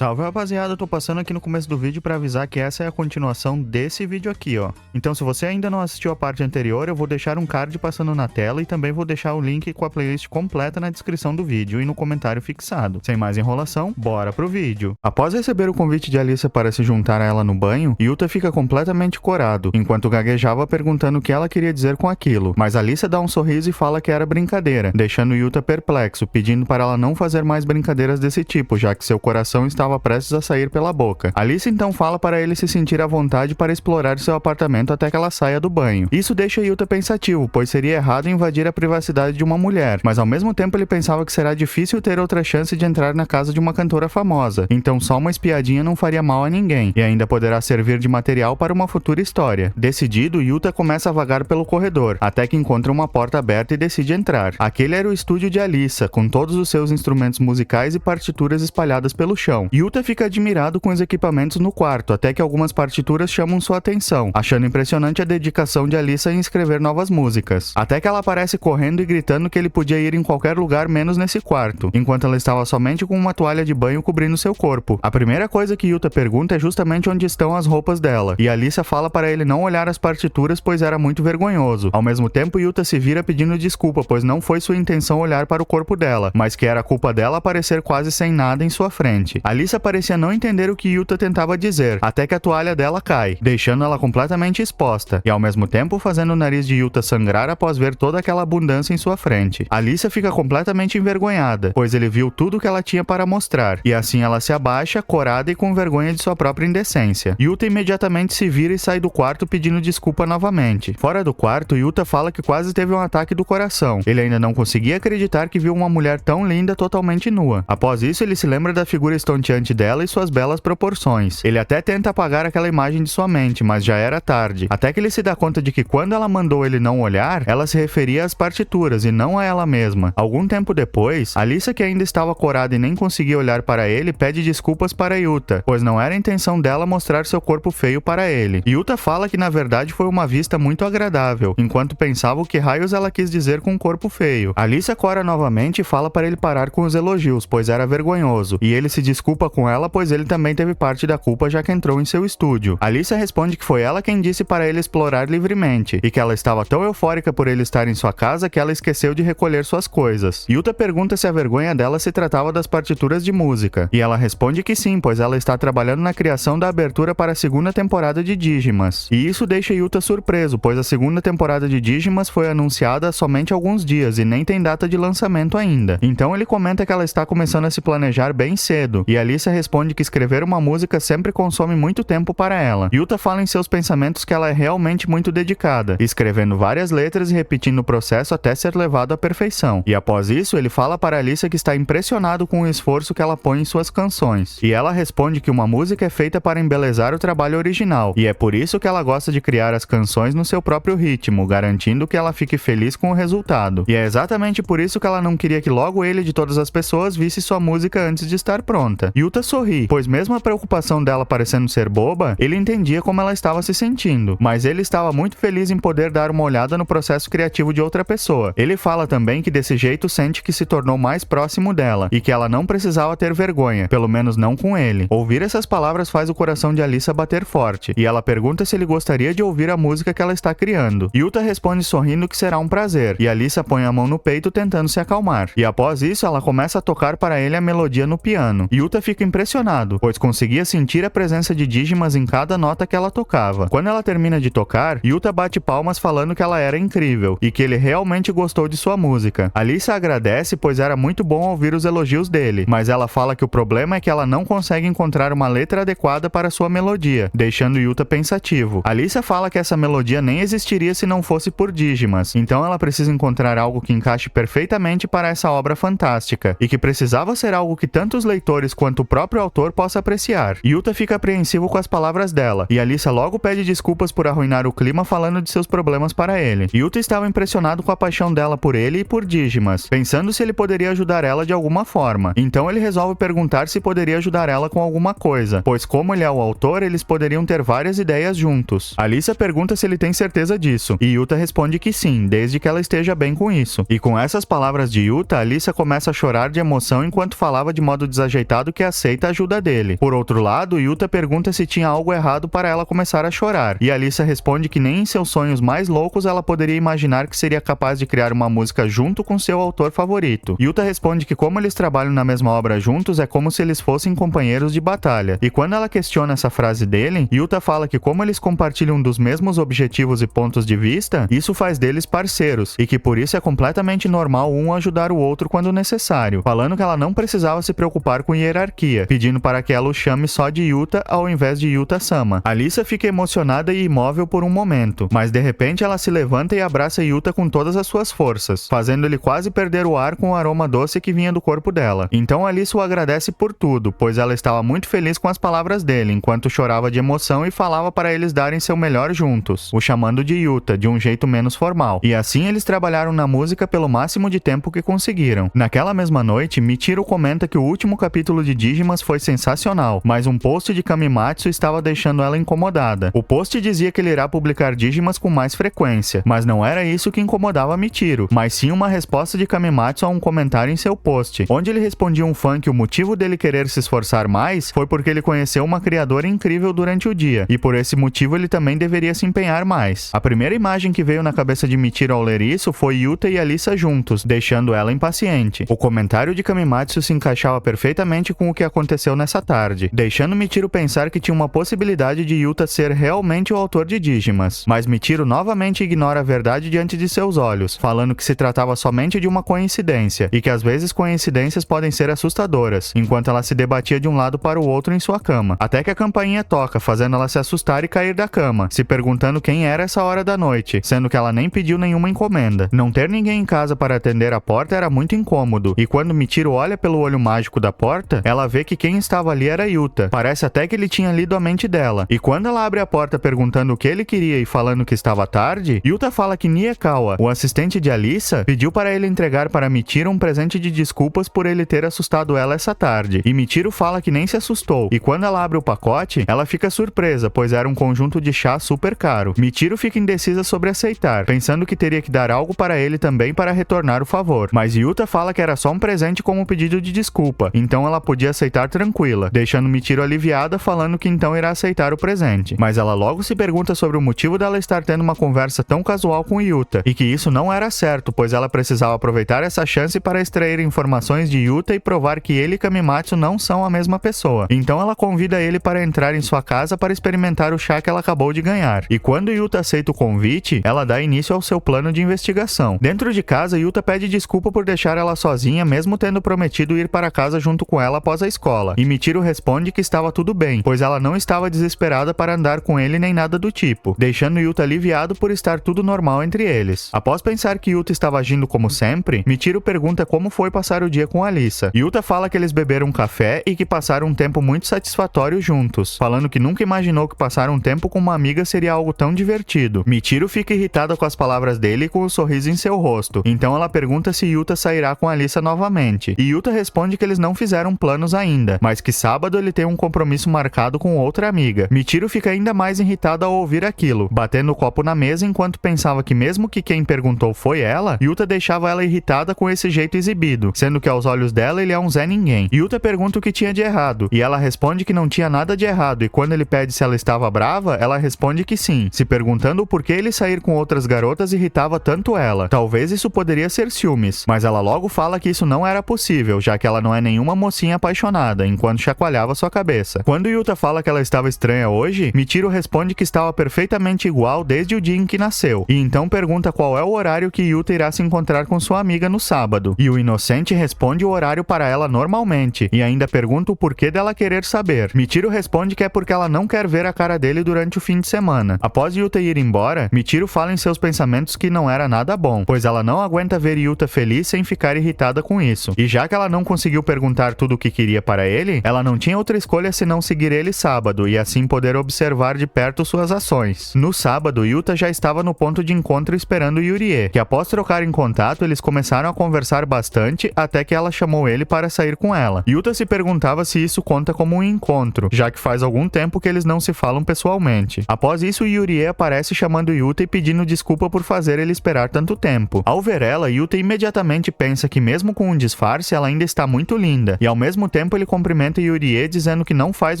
Salve rapaziada, eu tô passando aqui no começo do vídeo pra avisar que essa é a continuação desse vídeo aqui, ó. Então se você ainda não assistiu a parte anterior, eu vou deixar um card passando na tela e também vou deixar o link com a playlist completa na descrição do vídeo e no comentário fixado. Sem mais enrolação, bora pro vídeo. Após receber o convite de Alyssa para se juntar a ela no banho, Yuta fica completamente corado, enquanto gaguejava perguntando o que ela queria dizer com aquilo, mas Alyssa dá um sorriso e fala que era brincadeira, deixando Yuta perplexo, pedindo para ela não fazer mais brincadeiras desse tipo, já que seu coração estava prestes a sair pela boca. Alyssa então fala para ele se sentir à vontade para explorar seu apartamento até que ela saia do banho. Isso deixa Yuta pensativo, pois seria errado invadir a privacidade de uma mulher, mas ao mesmo tempo ele pensava que será difícil ter outra chance de entrar na casa de uma cantora famosa, então só uma espiadinha não faria mal a ninguém, e ainda poderá servir de material para uma futura história. Decidido, Yuta começa a vagar pelo corredor, até que encontra uma porta aberta e decide entrar. Aquele era o estúdio de Alyssa, com todos os seus instrumentos musicais e partituras espalhadas pelo chão. Yuta fica admirado com os equipamentos no quarto, até que algumas partituras chamam sua atenção, achando impressionante a dedicação de Alyssa em escrever novas músicas. Até que ela aparece correndo e gritando que ele podia ir em qualquer lugar menos nesse quarto, enquanto ela estava somente com uma toalha de banho cobrindo seu corpo. A primeira coisa que Yuta pergunta é justamente onde estão as roupas dela, e Alyssa fala para ele não olhar as partituras pois era muito vergonhoso. Ao mesmo tempo, Yuta se vira pedindo desculpa, pois não foi sua intenção olhar para o corpo dela, mas que era culpa dela aparecer quase sem nada em sua frente. Alyssa parecia não entender o que Yuta tentava dizer, até que a toalha dela cai, deixando ela completamente exposta, e ao mesmo tempo fazendo o nariz de Yuta sangrar após ver toda aquela abundância em sua frente. Alyssa fica completamente envergonhada, pois ele viu tudo que ela tinha para mostrar, e assim ela se abaixa, corada e com vergonha de sua própria indecência. Yuta imediatamente se vira e sai do quarto pedindo desculpa novamente. Fora do quarto, Yuta fala que quase teve um ataque do coração. Ele ainda não conseguia acreditar que viu uma mulher tão linda totalmente nua. Após isso, ele se lembra da figura estonteante dela e suas belas proporções. Ele até tenta apagar aquela imagem de sua mente, mas já era tarde. Até que ele se dá conta de que quando ela mandou ele não olhar, ela se referia às partituras e não a ela mesma. Algum tempo depois, Alyssa, que ainda estava corada e nem conseguia olhar para ele, pede desculpas para Yuta, pois não era a intenção dela mostrar seu corpo feio para ele. Yuta fala que na verdade foi uma vista muito agradável, enquanto pensava o que raios ela quis dizer com um corpo feio. Alyssa cora novamente e fala para ele parar com os elogios, pois era vergonhoso, e ele se desculpa com ela, pois ele também teve parte da culpa já que entrou em seu estúdio. Alyssa responde que foi ela quem disse para ele explorar livremente, e que ela estava tão eufórica por ele estar em sua casa que ela esqueceu de recolher suas coisas. Yuta pergunta se a vergonha dela se tratava das partituras de música, e ela responde que sim, pois ela está trabalhando na criação da abertura para a segunda temporada de Digimas. E isso deixa Yuta surpreso, pois a segunda temporada de Digimas foi anunciada há somente alguns dias e nem tem data de lançamento ainda. Então ele comenta que ela está começando a se planejar bem cedo, e Alyssa responde que escrever uma música sempre consome muito tempo para ela. Yuta fala em seus pensamentos que ela é realmente muito dedicada, escrevendo várias letras e repetindo o processo até ser levado à perfeição. E após isso, ele fala para Alyssa que está impressionado com o esforço que ela põe em suas canções. E ela responde que uma música é feita para embelezar o trabalho original, e é por isso que ela gosta de criar as canções no seu próprio ritmo, garantindo que ela fique feliz com o resultado. E é exatamente por isso que ela não queria que logo ele de todas as pessoas visse sua música antes de estar pronta. Yuta sorri, pois mesmo a preocupação dela parecendo ser boba, ele entendia como ela estava se sentindo, mas ele estava muito feliz em poder dar uma olhada no processo criativo de outra pessoa. Ele fala também que desse jeito sente que se tornou mais próximo dela, e que ela não precisava ter vergonha, pelo menos não com ele. Ouvir essas palavras faz o coração de Alyssa bater forte, e ela pergunta se ele gostaria de ouvir a música que ela está criando. Yuta responde sorrindo que será um prazer, e Alyssa põe a mão no peito tentando se acalmar. E após isso, ela começa a tocar para ele a melodia no piano. Yuta fica impressionado, pois conseguia sentir a presença de Digimas em cada nota que ela tocava. Quando ela termina de tocar, Yuta bate palmas falando que ela era incrível, e que ele realmente gostou de sua música. Alyssa agradece, pois era muito bom ouvir os elogios dele, mas ela fala que o problema é que ela não consegue encontrar uma letra adequada para sua melodia, deixando Yuta pensativo. Alyssa fala que essa melodia nem existiria se não fosse por Digimas, então ela precisa encontrar algo que encaixe perfeitamente para essa obra fantástica, e que precisava ser algo que tanto os leitores quanto o próprio autor possa apreciar. Yuta fica apreensivo com as palavras dela, e Alyssa logo pede desculpas por arruinar o clima falando de seus problemas para ele. Yuta estava impressionado com a paixão dela por ele e por Digimas, pensando se ele poderia ajudar ela de alguma forma. Então ele resolve perguntar se poderia ajudar ela com alguma coisa, pois como ele é o autor, eles poderiam ter várias ideias juntos. Alyssa pergunta se ele tem certeza disso, e Yuta responde que sim, desde que ela esteja bem com isso. E com essas palavras de Yuta, Alyssa começa a chorar de emoção enquanto falava de modo desajeitado que aceita a ajuda dele. Por outro lado, Yuta pergunta se tinha algo errado para ela começar a chorar, e Alisa responde que nem em seus sonhos mais loucos ela poderia imaginar que seria capaz de criar uma música junto com seu autor favorito. Yuta responde que como eles trabalham na mesma obra juntos, é como se eles fossem companheiros de batalha. E quando ela questiona essa frase dele, Yuta fala que como eles compartilham dos mesmos objetivos e pontos de vista, isso faz deles parceiros, e que por isso é completamente normal um ajudar o outro quando necessário, falando que ela não precisava se preocupar com hierarquia, pedindo para que ela o chame só de Yuta ao invés de Yuta-sama. Alisa fica emocionada e imóvel por um momento, mas de repente ela se levanta e abraça Yuta com todas as suas forças, fazendo ele quase perder o ar com o aroma doce que vinha do corpo dela. Então Alisa o agradece por tudo, pois ela estava muito feliz com as palavras dele, enquanto chorava de emoção e falava para eles darem seu melhor juntos, o chamando de Yuta, de um jeito menos formal. E assim eles trabalharam na música pelo máximo de tempo que conseguiram. Naquela mesma noite, Michiru comenta que o último capítulo de Digimas foi sensacional, mas um post de Kamimatsu estava deixando ela incomodada. O post dizia que ele irá publicar Digimas com mais frequência, mas não era isso que incomodava Michiru, mas sim uma resposta de Kamimatsu a um comentário em seu post, onde ele respondia um fã que o motivo dele querer se esforçar mais foi porque ele conheceu uma criadora incrível durante o dia, e por esse motivo ele também deveria se empenhar mais. A primeira imagem que veio na cabeça de Michiru ao ler isso foi Yuta e Alisa juntos, deixando ela impaciente. O comentário de Kamimatsu se encaixava perfeitamente com o que aconteceu nessa tarde, deixando Michiru pensar que tinha uma possibilidade de Yuta ser realmente o autor de Digimas. Mas Michiru novamente ignora a verdade diante de seus olhos, falando que se tratava somente de uma coincidência, e que às vezes coincidências podem ser assustadoras, enquanto ela se debatia de um lado para o outro em sua cama, até que a campainha toca, fazendo ela se assustar e cair da cama, se perguntando quem era essa hora da noite, sendo que ela nem pediu nenhuma encomenda. Não ter ninguém em casa para atender a porta era muito incômodo, e quando Michiru olha pelo olho mágico da porta, ela vê que quem estava ali era Yuta. Parece até que ele tinha lido a mente dela, e quando ela abre a porta perguntando o que ele queria e falando que estava tarde, Yuta fala que Niekawa, o assistente de Alisa, pediu para ele entregar para Michiru um presente de desculpas por ele ter assustado ela essa tarde, e Michiru fala que nem se assustou, e quando ela abre o pacote, ela fica surpresa, pois era um conjunto de chá super caro. Michiru fica indecisa sobre aceitar, pensando que teria que dar algo para ele também para retornar o favor, mas Yuta fala que era só um presente como pedido de desculpa, então ela podia aceitar tranquila, deixando Michiru aliviada, falando que então irá aceitar o presente. Mas ela logo se pergunta sobre o motivo dela estar tendo uma conversa tão casual com Yuta, e que isso não era certo, pois ela precisava aproveitar essa chance para extrair informações de Yuta e provar que ele e Kamimatsu não são a mesma pessoa. Então ela convida ele para entrar em sua casa para experimentar o chá que ela acabou de ganhar. E quando Yuta aceita o convite, ela dá início ao seu plano de investigação. Dentro de casa, Yuta pede desculpa por deixar ela sozinha, mesmo tendo prometido ir para casa junto com ela após a escola. E Michiru responde que estava tudo bem, pois ela não estava desesperada para andar com ele nem nada do tipo, deixando Yuta aliviado por estar tudo normal entre eles. Após pensar que Yuta estava agindo como sempre, Michiru pergunta como foi passar o dia com Alisa. Yuta fala que eles beberam um café e que passaram um tempo muito satisfatório juntos, falando que nunca imaginou que passar um tempo com uma amiga seria algo tão divertido. Michiru fica irritada com as palavras dele e com o sorriso em seu rosto, então ela pergunta se Yuta sairá com Alisa novamente, e Yuta responde que eles não fizeram planos ainda, mas que sábado ele tem um compromisso marcado com outra amiga. Michiru fica ainda mais irritada ao ouvir aquilo, batendo o copo na mesa enquanto pensava que mesmo que quem perguntou foi ela, Yuta deixava ela irritada com esse jeito exibido, sendo que aos olhos dela ele é um Zé Ninguém. Yuta pergunta o que tinha de errado, e ela responde que não tinha nada de errado, e quando ele pede se ela estava brava, ela responde que sim, se perguntando o porquê ele sair com outras garotas irritava tanto ela. Talvez isso poderia ser ciúmes, mas ela logo fala que isso não era possível, já que ela não é nenhuma mocinha apaixonada, enquanto chacoalhava sua cabeça. Quando Yuta fala que ela estava estranha hoje, Michiru responde que estava perfeitamente igual desde o dia em que nasceu, e então pergunta qual é o horário que Yuta irá se encontrar com sua amiga no sábado, e o inocente responde o horário para ela normalmente, e ainda pergunta o porquê dela querer saber. Michiru responde que é porque ela não quer ver a cara dele durante o fim de semana. Após Yuta ir embora, Michiru fala em seus pensamentos que não era nada bom, pois ela não aguenta ver Yuta feliz sem ficar irritada com isso, e já que ela não conseguiu perguntar tudo o que queria para ele, ela não tinha outra escolha senão seguir ele sábado, e assim poder observar de perto suas ações. No sábado, Yuta já estava no ponto de encontro esperando Yurie, que após trocarem contato, eles começaram a conversar bastante até que ela chamou ele para sair com ela. Yuta se perguntava se isso conta como um encontro, já que faz algum tempo que eles não se falam pessoalmente. Após isso, Yurie aparece chamando Yuta e pedindo desculpa por fazer ele esperar tanto tempo. Ao ver ela, Yuta imediatamente pensa que mesmo com um disfarce, ela ainda está muito linda, e ao mesmo tempo ele cumprimenta Yurie dizendo que não faz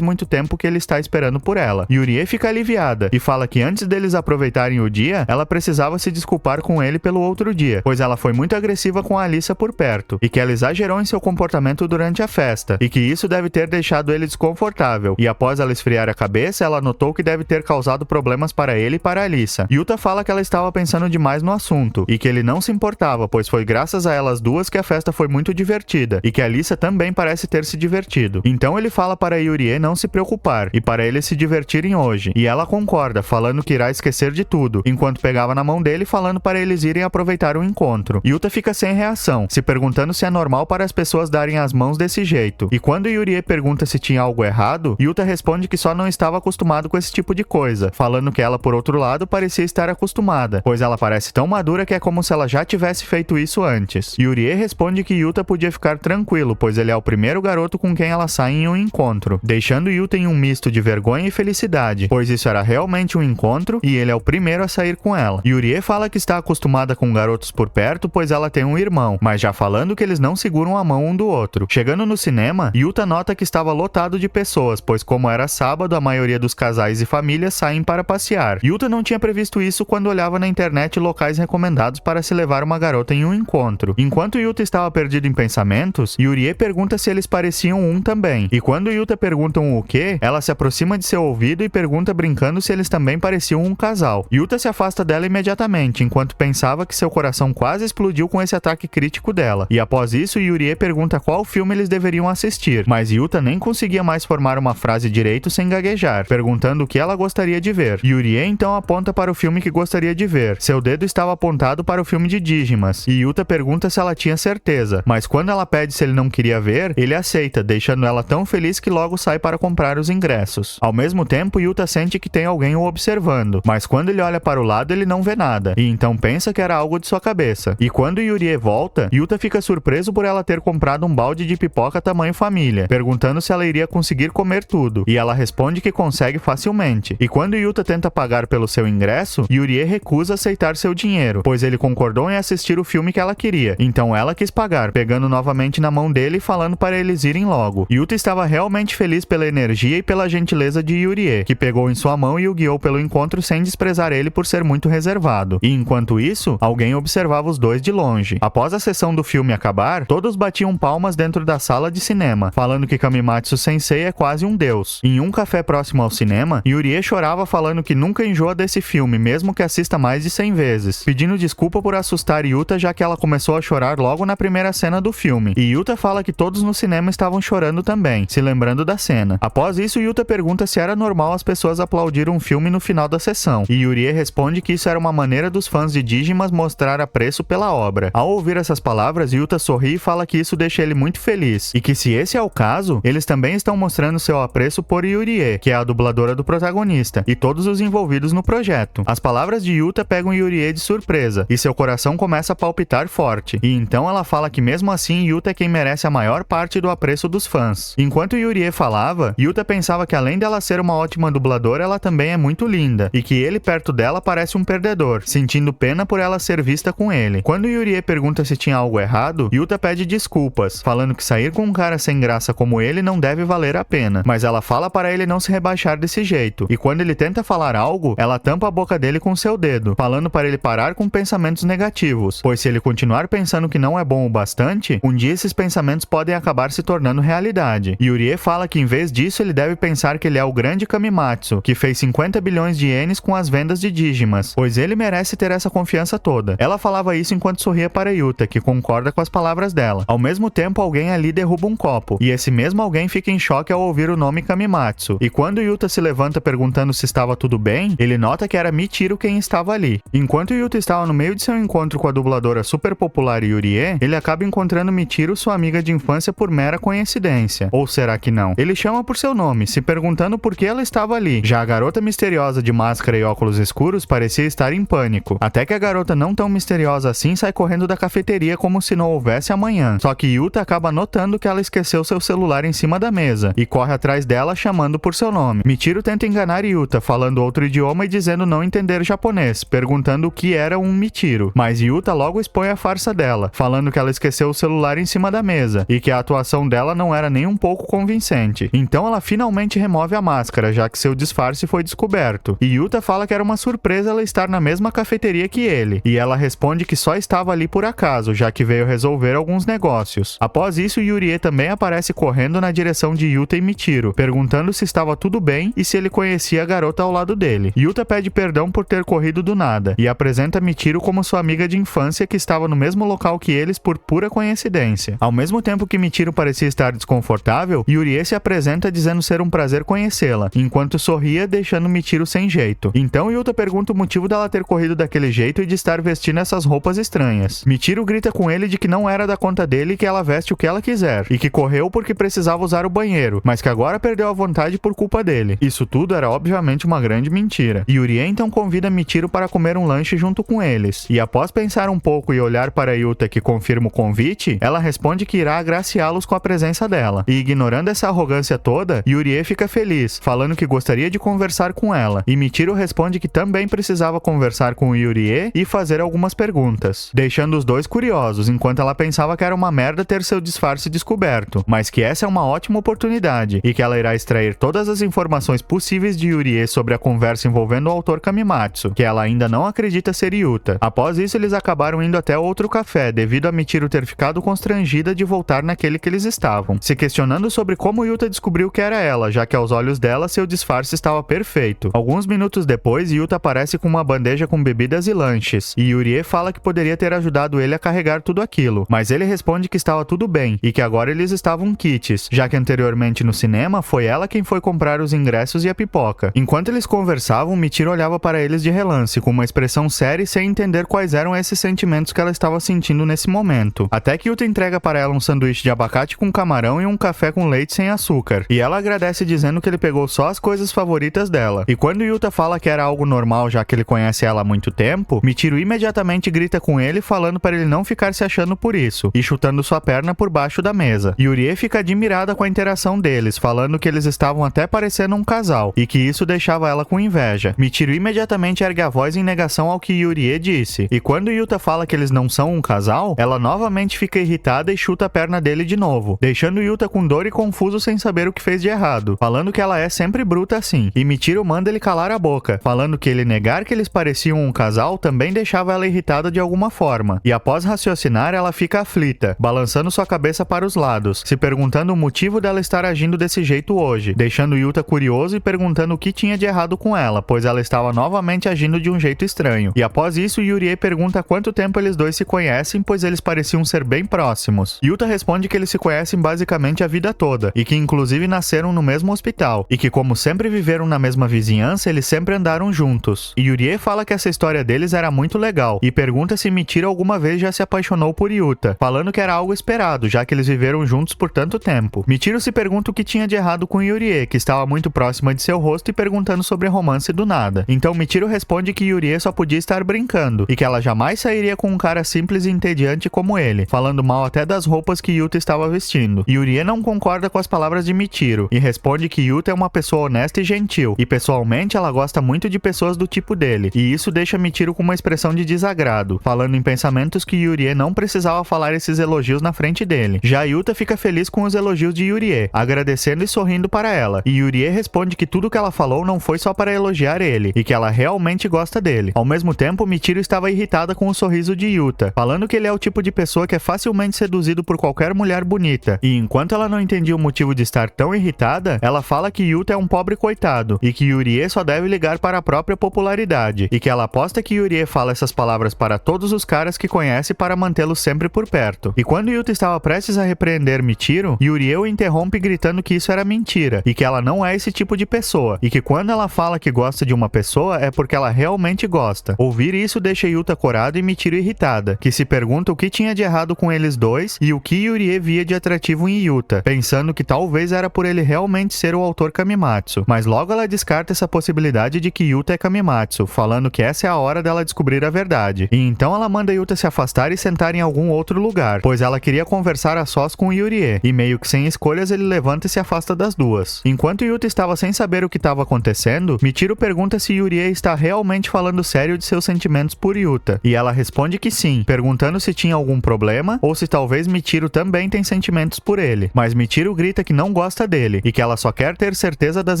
muito tempo que ele está esperando por ela. Yurie fica aliviada e fala que antes deles aproveitarem o dia, ela precisava se desculpar com ele pelo outro dia, pois ela foi muito agressiva com a Alyssa por perto, e que ela exagerou em seu comportamento durante a festa, e que isso deve ter deixado ele desconfortável, e após ela esfriar a cabeça, ela notou que deve ter causado problemas para ele e para a Alyssa. Yuta fala que ela estava pensando demais no assunto, e que ele não se importava, pois foi graças a elas duas que a festa foi muito divertida, e que a Alyssa também parece ter se divertido. Então ele fala para Yurie não se preocupar, e para eles se divertirem hoje, e ela concorda, falando que irá esquecer de tudo, enquanto pegava na mão dele, falando para eles irem aproveitar o encontro. Yuta fica sem reação, se perguntando se é normal para as pessoas darem as mãos desse jeito. E quando Yurie pergunta se tinha algo errado, Yuta responde que só não estava acostumado com esse tipo de coisa, falando que ela, por outro lado, parecia estar acostumada, pois ela parece tão madura que é como se ela já tivesse feito isso antes. Yurie responde que Yuta podia ficar tranquilo, pois ele é o primeiro garoto com quem ela sai em um encontro, deixando Yuta em um misto de vergonha e felicidade, pois isso era realmente um encontro e ele é o primeiro a sair com ela. Yurie fala que está acostumada com garotos por perto, pois ela tem um irmão, mas já falando que eles não seguram a mão um do outro. Chegando no cinema, Yuta nota que estava lotado de pessoas, pois como era sábado, a maioria dos casais e famílias saem para passear. Yuta não tinha previsto isso quando olhava na internet locais recomendados para se levar uma garota em um encontro. Enquanto Yuta estava perdido em pensamentos, Yurie pergunta se eles pareciam um também. E quando Yuta pergunta o que, ela se aproxima de seu ouvido e pergunta brincando se eles também pareciam um casal. Yuta se afasta dela imediatamente, enquanto pensava que seu coração quase explodiu com esse ataque crítico dela. E após isso, Yurie pergunta qual filme eles deveriam assistir, mas Yuta nem conseguia mais formar uma frase direito sem gaguejar, perguntando o que ela gostaria de ver. Yurie então aponta para o filme que gostaria de ver. Seu dedo estava apontado para o filme de Digimas, e Yuta pergunta se ela tinha certeza, mas quando ela pede se ele não queria ver, ele aceita, deixando ela tão feliz que logo sai para comprar os ingressos. Ao mesmo tempo, Yuta sente que tem alguém o observando, mas quando ele olha para o lado, ele não vê nada, e então pensa que era algo de sua cabeça. E quando Yurie volta, Yuta fica surpreso por ela ter comprado um balde de pipoca tamanho família, perguntando se ela iria conseguir comer tudo, e ela responde que consegue facilmente. E quando Yuta tenta pagar pelo seu ingresso, Yurie recusa aceitar seu dinheiro, pois ele concordou em assistir o filme que ela queria, então ela quis pagar, pegando novamente na mão dele e falando para eles irem logo. Yuta estava realmente feliz pela energia e pela gentileza de Yurie, que pegou em sua mão e o guiou pelo encontro sem desprezar ele por ser muito reservado. E enquanto isso, alguém observava os dois de longe. Após a sessão do filme acabar, todos batiam palmas dentro da sala de cinema, falando que Kamimatsu Sensei é quase um deus. Em um café próximo ao cinema, Yurie chorava falando que nunca enjoa desse filme, mesmo que assista mais de 100 vezes, pedindo desculpa por assustar Yuta, já que ela começou a chorar logo na primeira cena do filme. E Yuta fala que todos no cinema estavam chorando também, se lembrando da cena. Após isso, Yuta pergunta se era normal as pessoas aplaudirem um filme no final da sessão, e Yurie responde que isso era uma maneira dos fãs de Digimas mostrar apreço pela obra. Ao ouvir essas palavras, Yuta sorri e fala que isso deixa ele muito feliz, e que se esse é o caso, eles também estão mostrando seu apreço por Yurie, que é a dubladora do protagonista, e todos os envolvidos no projeto. As palavras de Yuta pegam Yurie de surpresa, e seu coração começa a palpitar forte, e então ela fala que mesmo assim Yuta é quem merece a maior parte do apreço dos fãs. Enquanto Yurie falava, Yuta pensava que além dela ser uma ótima dubladora, ela também é muito linda, e que ele perto dela parece um perdedor, sentindo pena por ela ser vista com ele. Quando Yurie pergunta se tinha algo errado, Yuta pede desculpas, falando que sair com um cara sem graça como ele não deve valer a pena, mas ela fala para ele não se rebaixar desse jeito, e quando ele tenta falar algo, ela tampa a boca dele com seu dedo, falando para ele parar com pensamentos negativos, pois se ele continuar pensando que não é bom o bastante, um dia esses pensamentos podem acabar se tornando realidade. Yurie fala que em vez disso ele deve pensar que ele é o grande Kamimatsu, que fez 50 bilhões de ienes com as vendas de Digimas, pois ele merece ter essa confiança toda. Ela falava isso enquanto sorria para Yuta, que concorda com as palavras dela. Ao mesmo tempo, alguém ali derruba um copo, e esse mesmo alguém fica em choque ao ouvir o nome Kamimatsu, e quando Yuta se levanta perguntando se estava tudo bem, ele nota que era Michiru quem estava ali. Enquanto Yuta estava no meio de seu encontro com a dubladora super popular Yurie, ele acaba encontrando Michiru, sua amiga de infância, por mera coincidência. Ou será que não? Ele chama por seu nome, se perguntando por que ela estava ali. Já a garota misteriosa de máscara e óculos escuros parecia estar em pânico, até que a garota não tão misteriosa assim sai correndo da cafeteria como se não houvesse amanhã. Só que Yuta acaba notando que ela esqueceu seu celular em cima da mesa, e corre atrás dela chamando por seu nome. Michiru tenta enganar Yuta, falando outro idioma e dizendo não entender japonês, perguntando o que era um Michiru, mas Yuta logo expõe a farsa dela, falando que ela esqueceu o celular em cima da mesa, e que a atuação expressão dela não era nem um pouco convincente. Então ela finalmente remove a máscara, já que seu disfarce foi descoberto. E Yuta fala que era uma surpresa ela estar na mesma cafeteria que ele. E ela responde que só estava ali por acaso, já que veio resolver alguns negócios. Após isso, Yurie também aparece correndo na direção de Yuta e Michiro, perguntando se estava tudo bem e se ele conhecia a garota ao lado dele. Yuta pede perdão por ter corrido do nada e apresenta Michiro como sua amiga de infância que estava no mesmo local que eles por pura coincidência. Ao mesmo tempo que Michiro parecia estar desconfortável, Yurie se apresenta dizendo ser um prazer conhecê-la, enquanto sorria, deixando Michiro sem jeito. Então Yuta pergunta o motivo dela ter corrido daquele jeito e de estar vestindo essas roupas estranhas. Michiro grita com ele de que não era da conta dele e que ela veste o que ela quiser, e que correu porque precisava usar o banheiro, mas que agora perdeu a vontade por culpa dele. Isso tudo era obviamente uma grande mentira. Yurie então convida Michiro para comer um lanche junto com eles, e após pensar um pouco e olhar para Yuta que confirma o convite, ela responde que irá agraciá-los com a presença dela. E ignorando essa arrogância toda, Yurie fica feliz, falando que gostaria de conversar com ela, e Michiro responde que também precisava conversar com Yurie e fazer algumas perguntas, deixando os dois curiosos, enquanto ela pensava que era uma merda ter seu disfarce descoberto, mas que essa é uma ótima oportunidade, e que ela irá extrair todas as informações possíveis de Yurie sobre a conversa envolvendo o autor Kamimatsu, que ela ainda não acredita ser Yuta. Após isso, eles acabaram indo até outro café, devido a Michiro ter ficado constrangida de voltar naquele que eles estavam, se questionando sobre como Yuta descobriu que era ela, já que aos olhos dela seu disfarce estava perfeito. Alguns minutos depois, Yuta aparece com uma bandeja com bebidas e lanches, e Yurie fala que poderia ter ajudado ele a carregar tudo aquilo, mas ele responde que estava tudo bem, e que agora eles estavam quites, já que anteriormente no cinema foi ela quem foi comprar os ingressos e a pipoca. Enquanto eles conversavam, Michiro olhava para eles de relance, com uma expressão séria e sem entender quais eram esses sentimentos que ela estava sentindo nesse momento. Até que Yuta entrega para ela um sanduíche de abacate com camarão e um café com leite sem açúcar, e ela agradece dizendo que ele pegou só as coisas favoritas dela. E quando Yuta fala que era algo normal já que ele conhece ela há muito tempo, Michiro imediatamente grita com ele falando para ele não ficar se achando por isso, e chutando sua perna por baixo da mesa. Yurie fica admirada com a interação deles, falando que eles estavam até parecendo um casal, e que isso deixava ela com inveja. Michiro imediatamente ergue a voz em negação ao que Yurie disse, e quando Yuta fala que eles não são um casal, ela novamente fica irritada e chuta a perna dele de novo, deixando Yuta com dor e confuso sem saber o que fez de errado, falando que ela é sempre bruta assim, e Michiro manda ele calar a boca, falando que ele negar que eles pareciam um casal também deixava ela irritada de alguma forma, e após raciocinar ela fica aflita, balançando sua cabeça para os lados, se perguntando o motivo dela estar agindo desse jeito hoje, deixando Yuta curioso e perguntando o que tinha de errado com ela, pois ela estava novamente agindo de um jeito estranho. E após isso, Yurie pergunta quanto tempo eles dois se conhecem, pois eles pareciam ser bem próximos. Yuta responde que eles se conhecem basicamente a vida toda, e que inclusive nasceram no mesmo hospital, e que como sempre viveram na mesma vizinhança, eles sempre andaram juntos. E Yurie fala que essa história deles era muito legal, e pergunta se Michiro alguma vez já se apaixonou por Yuta, falando que era algo esperado, já que eles viveram juntos por tanto tempo. Michiro se pergunta o que tinha de errado com Yurie, que estava muito próxima de seu rosto e perguntando sobre romance do nada. Então Michiro responde que Yurie só podia estar brincando, e que ela jamais sairia com um cara simples e entediante como ele, falando mal até das roupas que Yuta estava vestindo. Yurie não concorda com as palavras de Michiro, e responde que Yuta é uma pessoa honesta e gentil, e pessoalmente ela gosta muito de pessoas do tipo dele, e isso deixa Michiro com uma expressão de desagrado, falando em pensamentos que Yurie não precisava falar esses elogios na frente dele. Já Yuta fica feliz com os elogios de Yurie, agradecendo e sorrindo para ela, e Yurie responde que tudo que ela falou não foi só para elogiar ele, e que ela realmente gosta dele. Ao mesmo tempo, Michiro estava irritada com o sorriso de Yuta, falando que ele é o tipo de pessoa que é facilmente seduzido por qualquer mulher bonita, e enquanto ela não entendia o motivo de estar tão irritada, ela fala que Yuta é um pobre coitado, e que Yurie só deve ligar para a própria popularidade, e que ela aposta que Yurie fala essas palavras para todos os caras que conhece para mantê-los sempre por perto. E quando Yuta estava prestes a repreender Michiro, Yurie o interrompe gritando que isso era mentira, e que ela não é esse tipo de pessoa, e que quando ela fala que gosta de uma pessoa é porque ela realmente gosta. Ouvir isso deixa Yuta corada e Michiro irritada, que se pergunta o que tinha de errado com eles dois e o que Yurie via de atrativo em Yuta, pensando que talvez era por ele realmente ser o autor Kamimatsu, mas logo ela descarta essa possibilidade de que Yuta é Kamimatsu, falando que essa é a hora dela descobrir a verdade. E então ela manda Yuta se afastar e sentar em algum outro lugar, pois ela queria conversar a sós com Yurie, e meio que sem escolhas ele levanta e se afasta das duas. Enquanto Yuta estava sem saber o que estava acontecendo, Michiro pergunta se Yurie está realmente falando sério de seus sentimentos por Yuta, e ela responde que sim, perguntando se tinha algum problema ou se talvez Michiro também tem sentimentos sentimentos por ele, mas Michiru grita que não gosta dele e que ela só quer ter certeza das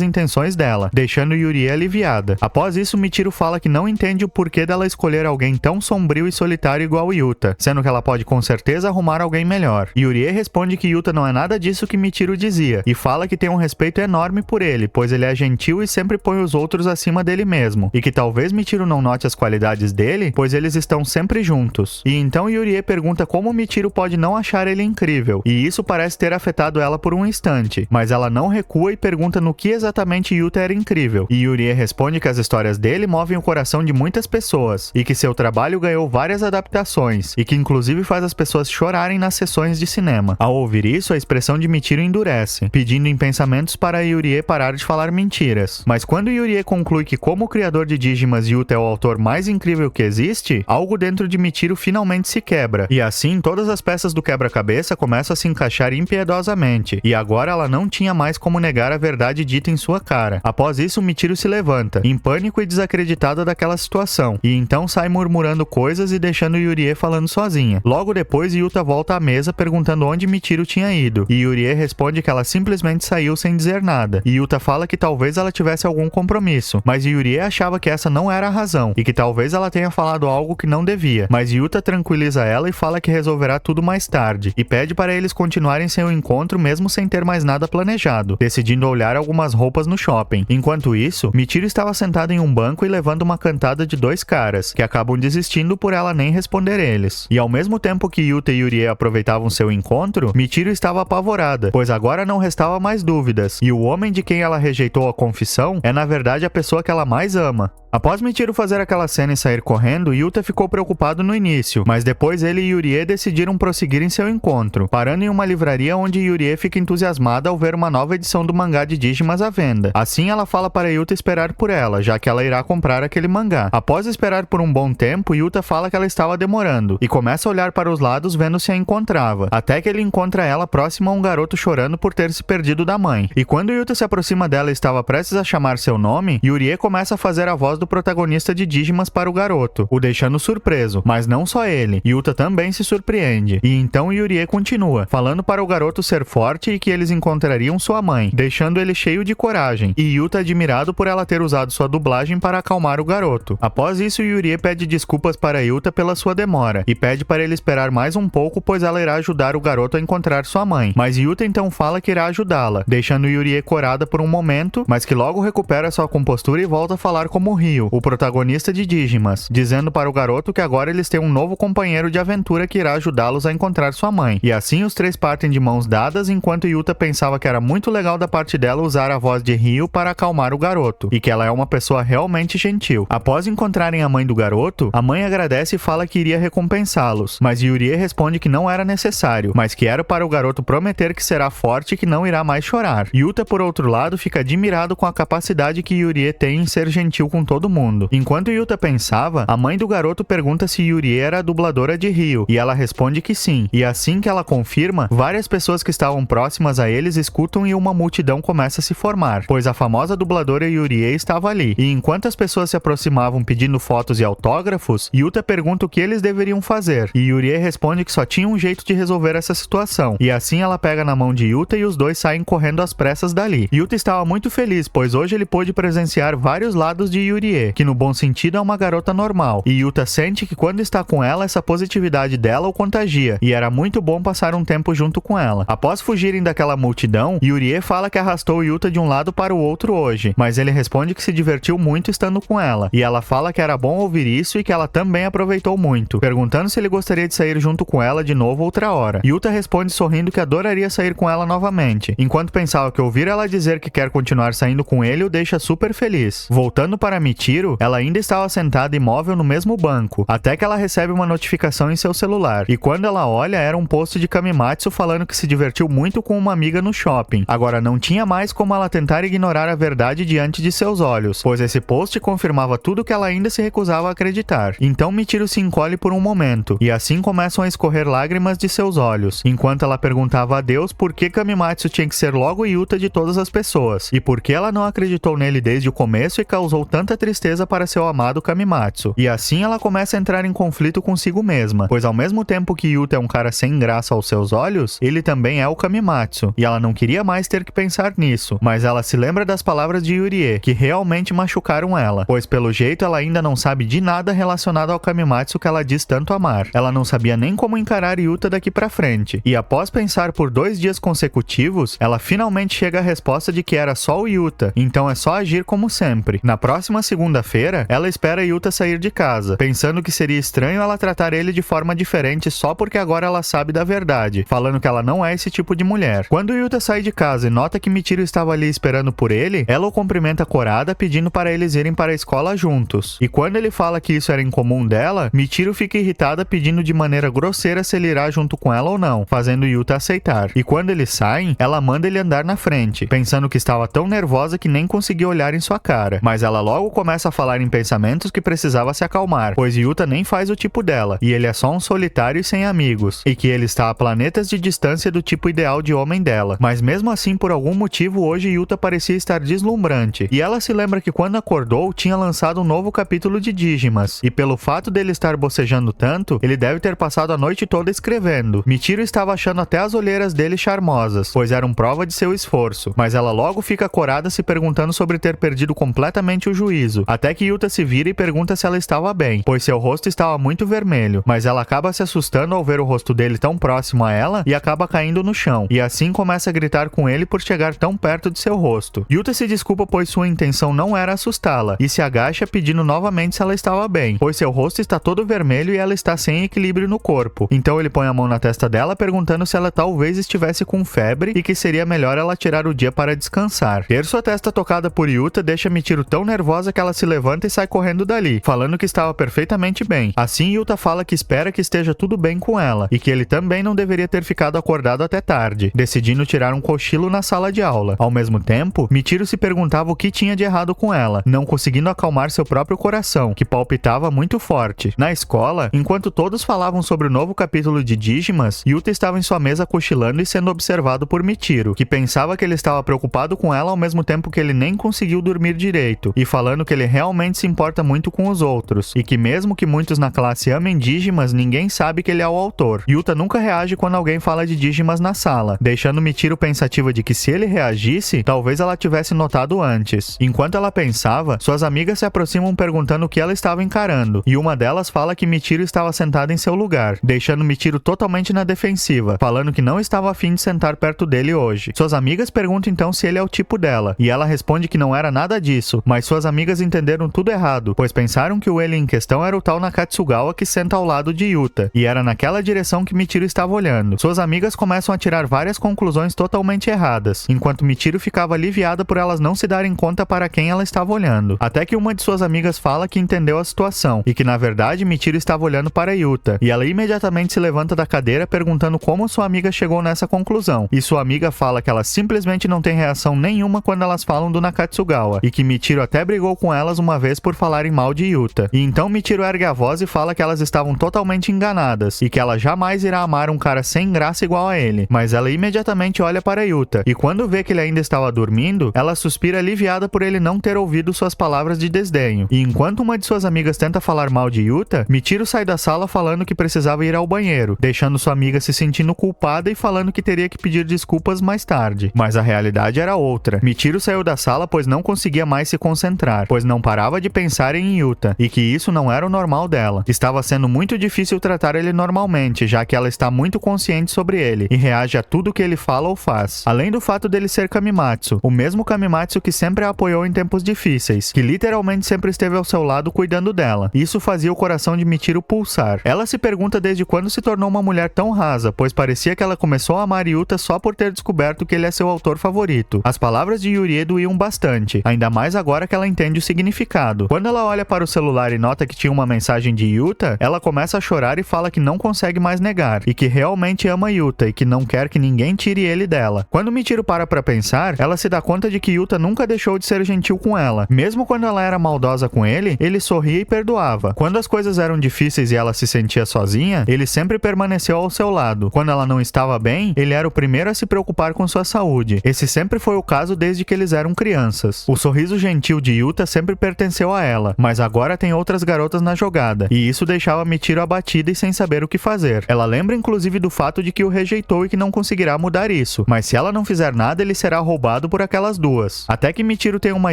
intenções dela, deixando Yurie aliviada. Após isso, Michiru fala que não entende o porquê dela escolher alguém tão sombrio e solitário igual Yuta, sendo que ela pode com certeza arrumar alguém melhor. Yurie responde que Yuta não é nada disso que Michiru dizia, e fala que tem um respeito enorme por ele, pois ele é gentil e sempre põe os outros acima dele mesmo, e que talvez Michiru não note as qualidades dele, pois eles estão sempre juntos. E então Yurie pergunta como Michiru pode não achar ele incrível, e isso parece ter afetado ela por um instante, mas ela não recua e pergunta no que exatamente Yuta era incrível, e Yurie responde que as histórias dele movem o coração de muitas pessoas, e que seu trabalho ganhou várias adaptações, e que inclusive faz as pessoas chorarem nas sessões de cinema. Ao ouvir isso, a expressão de Michiru endurece, pedindo em pensamentos para Yurie parar de falar mentiras. Mas quando Yurie conclui que como o criador de Digimas Yuta é o autor mais incrível que existe, algo dentro de Michiru finalmente se quebra, e assim todas as peças do quebra-cabeça começam a se encaixar impiedosamente, e agora ela não tinha mais como negar a verdade dita em sua cara. Após isso, Michiru se levanta, em pânico e desacreditada daquela situação, e então sai murmurando coisas e deixando Yurie falando sozinha. Logo depois, Yuta volta à mesa perguntando onde Michiru tinha ido, e Yurie responde que ela simplesmente saiu sem dizer nada, e Yuta fala que talvez ela tivesse algum compromisso, mas Yurie achava que essa não era a razão, e que talvez ela tenha falado algo que não devia, mas Yuta tranquiliza ela e fala que resolverá tudo mais tarde, e pede para eles continuarem seu encontro mesmo sem ter mais nada planejado, decidindo olhar algumas roupas no shopping. Enquanto isso, Michiru estava sentada em um banco e levando uma cantada de dois caras, que acabam desistindo por ela nem responder eles. E ao mesmo tempo que Yuta e Yurie aproveitavam seu encontro, Michiru estava apavorada, pois agora não restava mais dúvidas, e o homem de quem ela rejeitou a confissão é na verdade a pessoa que ela mais ama. Após Michiru fazer aquela cena e sair correndo, Yuta ficou preocupado no início, mas depois ele e Yurie decidiram prosseguir em seu encontro, parando em uma livraria onde Yurie fica entusiasmada ao ver uma nova edição do mangá de Digimas à venda. Assim ela fala para Yuta esperar por ela, já que ela irá comprar aquele mangá. Após esperar por um bom tempo, Yuta fala que ela estava demorando, e começa a olhar para os lados vendo se a encontrava, até que ele encontra ela próxima a um garoto chorando por ter se perdido da mãe. E quando Yuta se aproxima dela e estava prestes a chamar seu nome, Yurie começa a fazer a voz do protagonista de Digimas para o garoto, o deixando surpreso, mas não só ele, Yuta também se surpreende. E então Yurie continua, falando para o garoto ser forte e que eles encontrariam sua mãe, deixando ele cheio de coragem, e Yuta admirado por ela ter usado sua dublagem para acalmar o garoto. Após isso, Yurie pede desculpas para Yuta pela sua demora, e pede para ele esperar mais um pouco, pois ela irá ajudar o garoto a encontrar sua mãe, mas Yuta então fala que irá ajudá-la, deixando Yurie corada por um momento, mas que logo recupera sua compostura e volta a falar como Ryo, o protagonista de Digimas, dizendo para o garoto que agora eles têm um novo companheiro de aventura que irá ajudá-los a encontrar sua mãe. E assim os três partem de mãos dadas, enquanto Yuta pensava que era muito legal da parte dela usar a voz de Ryo para acalmar o garoto, e que ela é uma pessoa realmente gentil. Após encontrarem a mãe do garoto, a mãe agradece e fala que iria recompensá-los, mas Yurie responde que não era necessário, mas que era para o garoto prometer que será forte e que não irá mais chorar. Yuta, por outro lado, fica admirado com a capacidade que Yurie tem em ser gentil com todo mundo. Enquanto Yuta pensava, a mãe do garoto pergunta se Yurie era a dubladora de Ryo, e ela responde que sim. E assim que ela confirma, várias pessoas que estavam próximas a eles escutam e uma multidão começa a se formar, pois a famosa dubladora Yurie estava ali. E enquanto as pessoas se aproximavam pedindo fotos e autógrafos, Yuta pergunta o que eles deveriam fazer, e Yurie responde que só tinha um jeito de resolver essa situação. E assim ela pega na mão de Yuta e os dois saem correndo às pressas dali. Yuta estava muito feliz, pois hoje ele pôde presenciar vários lados de Yurie, que no bom sentido é uma garota normal, e Yuta sente que quando está com ela, essa positividade dela o contagia, e era muito bom passar um tempo junto com ela. Após fugirem daquela multidão, Yurie fala que arrastou Yuta de um lado para o outro hoje, mas ele responde que se divertiu muito estando com ela, e ela fala que era bom ouvir isso e que ela também aproveitou muito, perguntando se ele gostaria de sair junto com ela de novo outra hora. Yuta responde sorrindo que adoraria sair com ela novamente, enquanto pensava que ouvir ela dizer que quer continuar saindo com ele o deixa super feliz. Voltando para Michiru, ela ainda estava sentada imóvel no mesmo banco, até que ela recebe uma notificação em seu celular, e quando ela olha era um post de Kamimatsu falando que se divertiu muito com uma amiga no shopping. Agora não tinha mais como ela tentar ignorar a verdade diante de seus olhos, pois esse post confirmava tudo que ela ainda se recusava a acreditar. Então Michiru se encolhe por um momento, e assim começam a escorrer lágrimas de seus olhos, enquanto ela perguntava a Deus por que Kamimatsu tinha que ser logo Yuta de todas as pessoas, e por que ela não acreditou nele desde o começo e causou tanta tristeza para seu amado Kamimatsu. E assim ela começa a entrar em conflito consigo mesma, pois ao mesmo tempo que Yuta é um cara sem graça aos seus olhos, ele também é o Kamimatsu, e ela não queria mais ter que pensar nisso, mas ela se lembra das palavras de Yurie, que realmente machucaram ela, pois pelo jeito ela ainda não sabe de nada relacionado ao Kamimatsu que ela diz tanto amar. Ela não sabia nem como encarar Yuta daqui pra frente, e após pensar por 2 dias consecutivos, ela finalmente chega à resposta de que era só o Yuta, então é só agir como sempre. Na próxima segunda-feira, ela espera Yuta sair de casa, pensando que seria estranho ela tratar ele de forma diferente só porque agora ela sabe da verdade, falando que ela não é esse tipo de mulher. Quando Yuta sai de casa e nota que Michiru estava ali esperando por ele, ela o cumprimenta corada pedindo para eles irem para a escola juntos. E quando ele fala que isso era incomum dela, Michiru fica irritada pedindo de maneira grosseira se ele irá junto com ela ou não, fazendo Yuta aceitar. E quando eles saem, ela manda ele andar na frente, pensando que estava tão nervosa que nem conseguia olhar em sua cara. Mas ela logo começa a falar em pensamentos que precisava se acalmar, pois Yuta nem faz o tipo dela, e ele é só um solitário e sem amigos, e que ele está a planetas de distância do tipo ideal de homem dela. Mas mesmo assim, por algum motivo, hoje Yuta parecia estar deslumbrante, e ela se lembra que quando acordou, tinha lançado um novo capítulo de Digimas, e pelo fato dele estar bocejando tanto, ele deve ter passado a noite toda escrevendo. Michiru estava achando até as olheiras dele charmosas, pois eram prova de seu esforço, mas ela logo fica corada se perguntando sobre ter perdido completamente o juízo, até que Yuta se vira e pergunta se ela estava bem, pois seu rosto estava muito vermelho, mas ela acaba se assustando ao ver o rosto dele tão próximo a ela e acaba caindo no chão, e assim começa a gritar com ele por chegar tão perto de seu rosto. Yuta se desculpa pois sua intenção não era assustá-la, e se agacha pedindo novamente se ela estava bem, pois seu rosto está todo vermelho e ela está sem equilíbrio no corpo. Então ele põe a mão na testa dela perguntando se ela talvez estivesse com febre e que seria melhor ela tirar o dia para descansar. Ter sua testa tocada por Yuta deixa Michiru tão nervosa que ela se levanta e sai correndo dali, falando que estava perfeitamente bem. Assim Yuta fala que espera que esteja tudo bem com ela, e que ele também não deveria ter ficado acordado até tarde, decidindo tirar um cochilo na sala de aula. Ao mesmo tempo, Michiru se perguntava o que tinha de errado com ela, não conseguindo acalmar seu próprio coração, que palpitava muito forte. Na escola, enquanto todos falavam sobre o novo capítulo de Digimas, Yuta estava em sua mesa cochilando e sendo observado por Michiru, que pensava que ele estava preocupado com ela ao mesmo tempo que ele nem conseguiu dormir direito, e falando que ele realmente se importa muito com os outros, e que mesmo que muitos na classe amem Digimas, ninguém sabe que ele é o autor. Yuta nunca reage quando alguém fala de Digimas na sala, deixando Michiru pensativa de que se ele reagisse, talvez ela tivesse notado antes. Enquanto ela pensava, suas amigas se aproximam perguntando o que ela estava encarando, e uma delas fala que Michiru estava sentada em seu lugar, deixando Michiru totalmente na defensiva, falando que não estava a fim de sentar perto dele hoje. Suas amigas perguntam então se ele é o tipo dela, e ela responde que não era nada disso, mas suas amigas entenderam tudo errado, pois pensaram que o ele em questão era o tal Nakatsugawa que senta ao lado de Yuta, e era naquela direção que Michiru estava olhando. Suas amigas começam a tirar várias conclusões totalmente erradas, enquanto Michiru ficava aliviada por elas não se darem conta para quem ela estava olhando, até que uma de suas amigas fala que entendeu a situação, e que na verdade Michiru estava olhando para Yuta, e ela imediatamente se levanta da cadeira perguntando como sua amiga chegou nessa conclusão, e sua amiga fala que ela simplesmente não tem reação nenhuma quando elas falam do Nakatsugawa, e que Michiru até brigou com elas uma vez por falarem mal de Yuta. E então Michiru ergue a voz e fala que elas estavam totalmente enganadas, e que ela jamais irá amar um cara sem graça igual a ele, mas ela imediatamente olha para Yuta, e quando vê que ele ainda estava dormindo, ela suspira aliviada por ele não ter ouvido suas palavras de desdenho. E enquanto uma de suas amigas tenta falar mal de Yuta, Michiru sai da sala falando que precisava ir ao banheiro, deixando sua amiga se sentindo culpada e falando que teria que pedir desculpas mais tarde. Mas a realidade era outra. Michiru saiu da sala pois não conseguia mais se concentrar, pois não parava de pensar em Yuta, e que isso não era o normal dela. Estava sendo muito difícil tratar ele normalmente, já que ela está muito consciente sobre ele, e reage a tudo que ele fala ou faz. Além do fato dele ser Kamimatsu, o mesmo Kamimatsu que sempre a apoiou em tempos difíceis, que literalmente sempre esteve ao seu lado cuidando dela. Isso fazia o coração de Michiru pulsar. Ela se pergunta desde quando se tornou uma mulher tão rasa, pois parecia que ela começou a amar Yuta só por ter descoberto que ele é seu autor favorito. As palavras de Yurie doíam bastante, ainda mais agora que ela entende o significado. Quando ela olha para o celular e nota que tinha uma mensagem de Yuta, ela começa a chorar e fala que não consegue mais negar, e que realmente ama Yuta e que não quer que ninguém tire ele dela. Quando Michiru para pra pensar, ela se dá conta de que Yuta nunca deixou de ser gentil com ela. Mesmo quando ela era maldosa com ele sorria e perdoava. Quando as coisas eram difíceis e ela se sentia sozinha, ele sempre permaneceu ao seu lado. Quando ela não estava bem, ele era o primeiro a se preocupar com sua saúde. Esse sempre foi o caso desde que eles eram crianças. O sorriso gentil de Yuta sempre pertenceu a ela, mas agora tem outras garotas na jogada, e isso deixava Michiru abatida e sem saber o que fazer. Ela lembra inclusive do fato fato de que o rejeitou e que não conseguirá mudar isso, mas se ela não fizer nada, ele será roubado por aquelas duas. Até que Michiru tem uma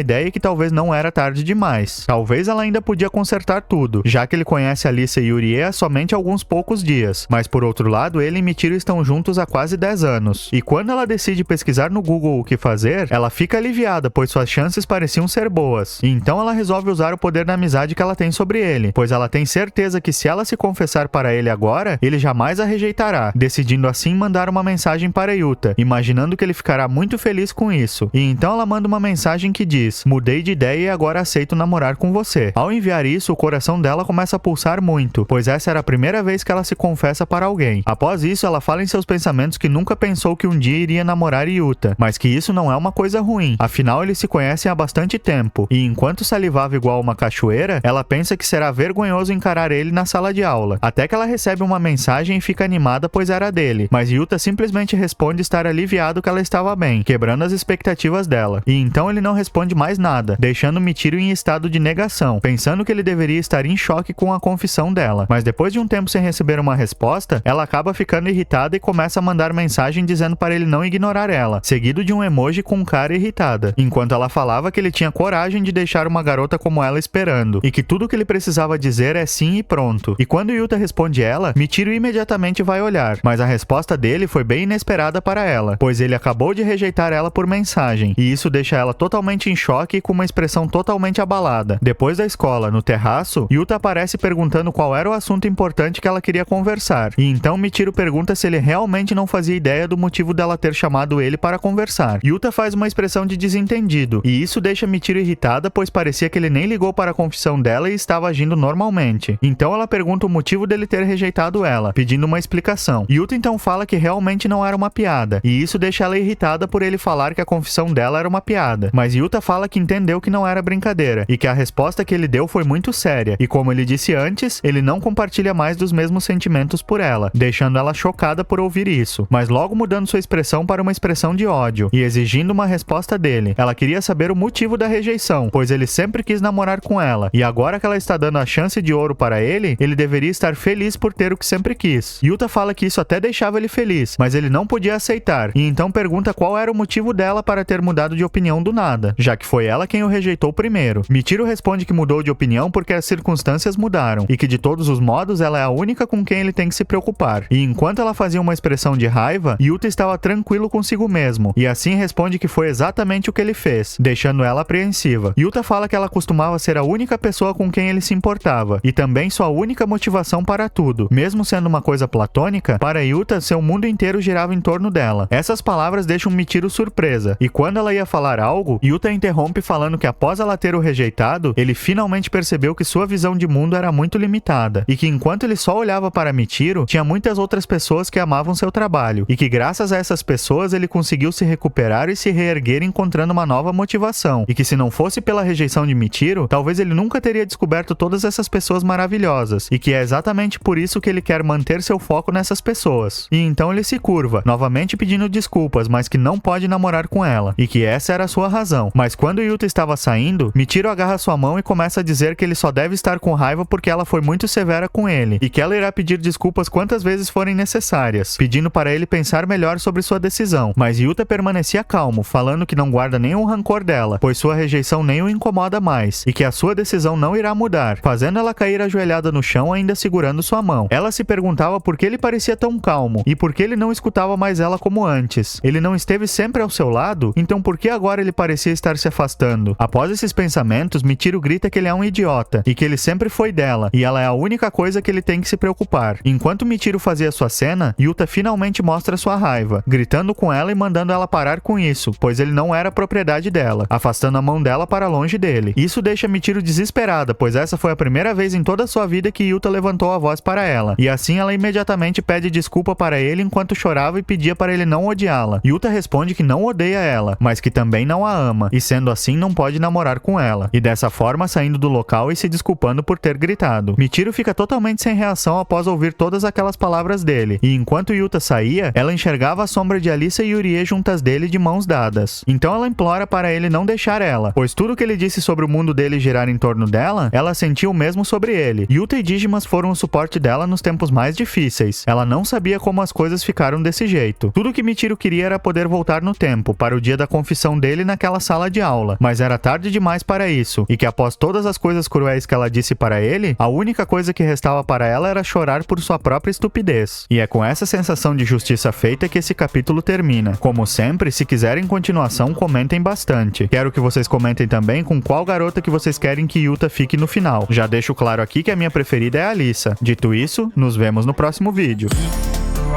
ideia que talvez não era tarde demais. Talvez ela ainda podia consertar tudo, já que ele conhece Alisa e Yurie há somente alguns poucos dias, mas por outro lado, ele e Michiru estão juntos há quase 10 anos. E quando ela decide pesquisar no Google o que fazer, ela fica aliviada, pois suas chances pareciam ser boas. E então ela resolve usar o poder da amizade que ela tem sobre ele, pois ela tem certeza que se ela se confessar para ele agora, ele jamais a rejeitará, decidindo assim mandar uma mensagem para Yuta, imaginando que ele ficará muito feliz com isso. E então ela manda uma mensagem que diz: "Mudei de ideia e agora aceito namorar com você." Ao enviar isso, o coração dela começa a pulsar muito, pois essa era a primeira vez que ela se confessa para alguém. Após isso, ela fala em seus pensamentos que nunca pensou que um dia iria namorar Yuta, mas que isso não é uma coisa ruim, afinal eles se conhecem há bastante tempo, e enquanto salivava igual uma cachoeira, ela pensa que será vergonhoso encarar ele na sala de aula, até que ela recebe uma mensagem e fica animada pois era dele, mas Yuta simplesmente responde estar aliviado que ela estava bem, quebrando as expectativas dela, e então ele não responde mais nada, deixando Michiru em estado de negação, pensando que ele deveria estar em choque com a confissão dela, mas depois de um tempo sem receber uma resposta, ela acaba ficando irritada e começa a mandar mensagem dizendo para ele não ignorar ela, seguido de um emoji com cara irritada, enquanto ela falava que ele tinha coragem de deixar uma garota como ela esperando, e que tudo o que ele precisava dizer é sim e pronto. E quando Yuta responde ela, Michiru imediatamente vai olhar, mas a resposta dele foi bem inesperada para ela, pois ele acabou de rejeitar ela por mensagem, e isso deixa ela totalmente em choque e com uma expressão totalmente abalada. Depois da escola, no terraço, Yuta aparece perguntando qual era o assunto importante que ela queria conversar, e então Michiru pergunta se ele realmente não fazia ideia do motivo dela ter chamado ele para conversar. Yuta faz uma expressão de desentendido, e isso deixa Michiru irritada, pois parecia que ele nem ligou para a confissão dela e estava agindo normalmente. Então ela pergunta o motivo dele ter rejeitado ela, pedindo uma explicação. Yuta então fala que realmente não era uma piada, e isso deixa ela irritada por ele falar que a confissão dela era uma piada, mas Yuta fala que entendeu que não era brincadeira, e que a resposta que ele deu foi muito séria, e como ele disse antes, ele não compartilha mais dos mesmos sentimentos por ela, deixando ela chocada por ouvir isso, mas logo mudando sua expressão para uma expressão de ódio, e exigindo uma resposta dele. Ela queria saber o motivo da rejeição, pois ele sempre quis namorar com ela, e agora que ela está dando a chance de ouro para ele deveria estar feliz por ter o que sempre quis. Yuta fala que isso até deixava ele feliz, mas ele não podia aceitar, e então pergunta qual era o motivo dela para ter mudado de opinião do nada, já que foi ela quem o rejeitou primeiro. Michiru responde que mudou de opinião porque as circunstâncias mudaram, e que de todos os modos ela é a única com quem ele tem que se preocupar. E enquanto ela fazia uma expressão de raiva, Yuta estava tranquilo consigo mesmo, e assim responde que foi exatamente o que ele fez, deixando ela apreensiva. Yuta fala que ela costumava ser a única pessoa com quem ele se importava, e também sua única motivação para tudo. Mesmo sendo uma coisa platônica, para Yuta, seu mundo inteiro girava em torno dela. Essas palavras deixam Michiru surpresa, e quando ela ia falar algo, Yuta interrompe falando que após ela ter o rejeitado, ele finalmente percebeu que sua visão de mundo era muito limitada, e que enquanto ele só olhava para Michiru, tinha muitas outras pessoas que amavam seu trabalho, e que graças a essas pessoas ele conseguiu se recuperar e se reerguer encontrando uma nova motivação, e que se não fosse pela rejeição de Michiru, talvez ele nunca teria descoberto todas essas pessoas maravilhosas, e que é exatamente por isso que ele quer manter seu foco nessas pessoas. E então ele se curva, novamente pedindo desculpas, mas que não pode namorar com ela, e que essa era a sua razão. Mas quando Yuta estava saindo, Michiru agarra sua mão e começa a dizer que ele só deve estar com raiva porque ela foi muito severa com ele, e que ela irá pedir desculpas quantas vezes forem necessárias, pedindo para ele pensar melhor sobre sua decisão. Mas Yuta permanecia calmo, falando que não guarda nenhum rancor dela, pois sua rejeição nem o incomoda mais, e que a sua decisão não irá mudar, fazendo ela cair ajoelhada no chão ainda segurando sua mão. Ela se perguntava por que ele parecia tão calmo, e por que ele não escutava mais ela como antes. Ele não esteve sempre ao seu lado? Então por que agora ele parecia estar se afastando? Após esses pensamentos, Michiru grita que ele é um idiota, e que ele sempre foi dela, e ela é a única coisa que ele tem que se preocupar. Enquanto Michiru fazia sua cena, Yuta finalmente mostra sua raiva, gritando com ela e mandando ela parar com isso, pois ele não era propriedade dela, afastando a mão dela para longe dele. Isso deixa Michiru desesperada, pois essa foi a primeira vez em toda a sua vida que Yuta levantou a voz para ela, e assim ela imediatamente pede desculpa para ele enquanto chorava e pedia para ele não odiá-la. Yuta responde que não odeia ela, mas que também não a ama, e sendo assim não pode namorar com ela, e dessa forma saindo do local e se desculpando por ter gritado. Michiru fica totalmente sem reação após ouvir todas aquelas palavras dele, e enquanto Yuta saía, ela enxergava a sombra de Alisa e Yurie juntas dele de mãos dadas. Então ela implora para ele não deixar ela, pois tudo que ele disse sobre o mundo dele girar em torno dela, ela sentiu o mesmo sobre ele. Yuta e Digimas foram o suporte dela nos tempos mais difíceis. Ela não não sabia como as coisas ficaram desse jeito. Tudo que Michiru queria era poder voltar no tempo, para o dia da confissão dele naquela sala de aula, mas era tarde demais para isso, e que após todas as coisas cruéis que ela disse para ele, a única coisa que restava para ela era chorar por sua própria estupidez. E é com essa sensação de justiça feita que esse capítulo termina. Como sempre, se quiserem continuação, comentem bastante. Quero que vocês comentem também com qual garota que vocês querem que Yuta fique no final. Já deixo claro aqui que a minha preferida é a Alissa. Dito isso, nos vemos no próximo vídeo.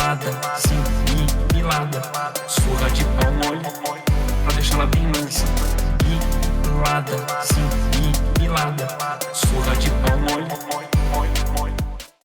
Milada, sim, milada. Surra de pau mole, pra deixar ela bem mansa. Milada, sim.